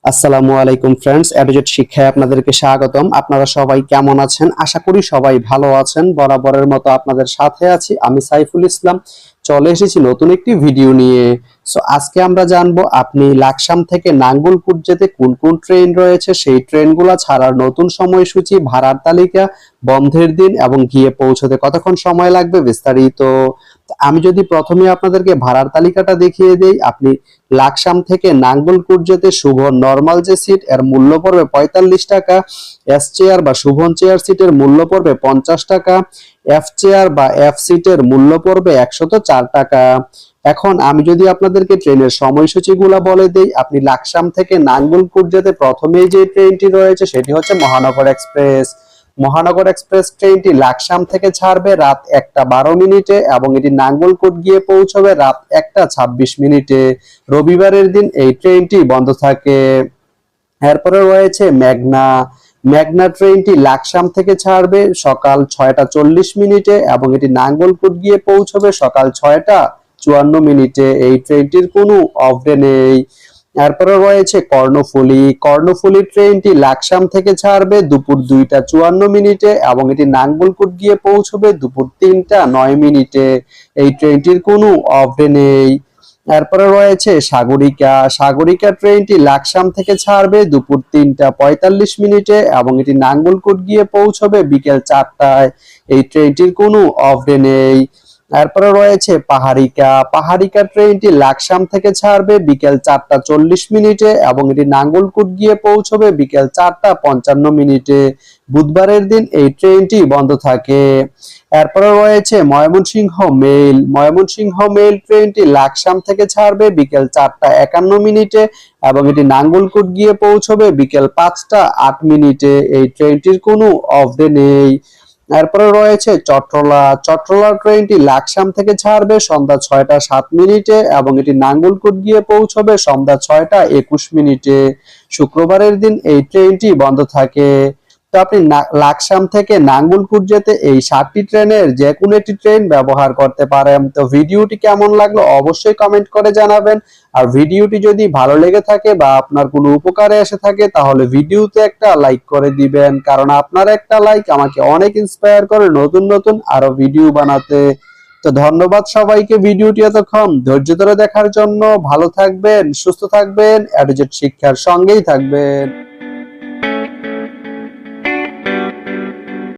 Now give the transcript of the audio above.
আসসালামু আলাইকুম ফ্রেন্ডস, এডুজেট শিক্ষায় আপনাদেরকে স্বাগতম। আপনারা সবাই কেমন আছেন? আশা করি সবাই ভালো আছেন। বরাবরের মতো আপনাদের সাথে আছি আমি সাইফুল ইসলাম। চলে এসেছি নতুন একটি ভিডিও নিয়ে। আজকে আমরা জানবো আপনি লাকসাম থেকে নাঙ্গলপুর যেতে কোন কোন ট্রেন রয়েছে, সেই ট্রেনগুলো ছাড়ার নতুন সময়সূচি, ভাড়ার তালিকা, বন্ধের দিন এবং গিয়ে পৌঁছতে কতক্ষণ সময় লাগবে বিস্তারিত। আমি যদি প্রথমে আপনাদেরকে ভাড়ার তালিকাটা দেখিয়ে দেই, আপনি লাকসাম থেকে নাঙ্গলপুর যেতে শুভ নরমাল যে সিট এর মূল্য পড়বে 45 টাকা, এস চেয়ার বা শুভন চেয়ার সিটের মূল্য পড়বে 50 টাকা, এফ চেয়ার বা এফ সিটের মূল্য পড়বে 104 টাকা। এখন আমি যদি আপনাদেরকে ট্রেনের সময়সূচিগুলো বলে দেই, আপনি লাকসাম থেকে নাঙ্গলপুর যেতে প্রথমেই যে ট্রেনটি রয়েছে সেটি হচ্ছে মহানগর এক্সপ্রেস। মহানগর এক্সপ্রেস ট্রেনটি লাকসাম থেকে ছাড়বে রাত 1:12 এবং এটি নাঙ্গলকোট গিয়ে পৌঁছবে রাত 1:26। রবিবারের দিন এই ট্রেনটি বন্ধ থাকে। এরপরে রয়েছে মেঘনা। মেঘনা ট্রেনটি লাকসাম থেকে ছাড়বে সকাল 6:40 এবং এটি নাঙ্গলকোট গিয়ে পৌঁছবে সকাল 6:54। এই ট্রেনটির কোনো অফ ডে নেই। এরপরে রয়েছে কর্ণফুলী। কর্ণফুলী ট্রেনটি লাকসাম থেকে ছাড়বে দুপুর 2:54 এবং এটি নাঙ্গলকোট গিয়ে পৌঁছবে দুপুর 3:09। এই ট্রেনটির কোনো অফ ডে নেই। এরপরে রয়েছে সাগরিকা। সাগরিকা ট্রেনটি লাকসাম থেকে ছাড়বে দুপুর 3:45 এবং এটি নাঙ্গলকোট গিয়ে পৌঁছবে বিকেল 4টায়। এই ট্রেনটির কোনো অফ ডে নেই। এরপরে রয়েছে পাহাড়িকা। পাহাড়িকা ট্রেনটি লাকসাম থেকে ছাড়বে বিকেল 4:40 এবং এটি নাঙ্গলকোট গিয়ে পৌঁছবে বিকেল 4:55। বুধবারের দিন এই ট্রেনটি বন্ধ থাকে। এরপরে রয়েছে ময়মনসিংহ মেল। ময়মনসিংহ মেল ট্রেনটি লাকসাম থেকে ছাড়বে বিকেল 4:51 এবং এটি নাঙ্গলকোট গিয়ে পৌঁছবে বিকেল 5:08। এই ট্রেনটির কোনো অফ ডে নেই। এরপরে রয়েছে চট্টলা। চট্টলা ট্রেনটি লাকসাম থেকে ছাড়বে সন্ধ্যা 6:07 এবং এটি নাঙ্গলকোট গিয়ে পৌঁছবে সন্ধ্যা 6:21। শুক্রবারের দিন এই ট্রেনটি বন্ধ থাকে। তো আপনি লাকসাম থেকে নাঙ্গলকোট যেতে এই 7টি ট্রেনের যে কোনো একটি ট্রেন ব্যবহার করতে পারেন। তো ভিডিওটি কেমন লাগলো অবশ্যই কমেন্ট করে জানাবেন। আর ভিডিওটি যদি ভালো লেগে থাকে বা আপনার কোনো উপকারে এসে থাকে তাহলে ভিডিওতে একটা লাইক করে দিবেন, কারণ আপনার একটা লাইক আমাকে অনেক ইন্সপায়ার করে নতুন নতুন আরো ভিডিও বানাতে। তো ধন্যবাদ সবাইকে ভিডিওটি এতক্ষণ ধৈর্য ধরে দেখার জন্য। ভালো থাকবেন, সুস্থ থাকবেন, এডুজেট শিক্ষার সঙ্গেই থাকবেন।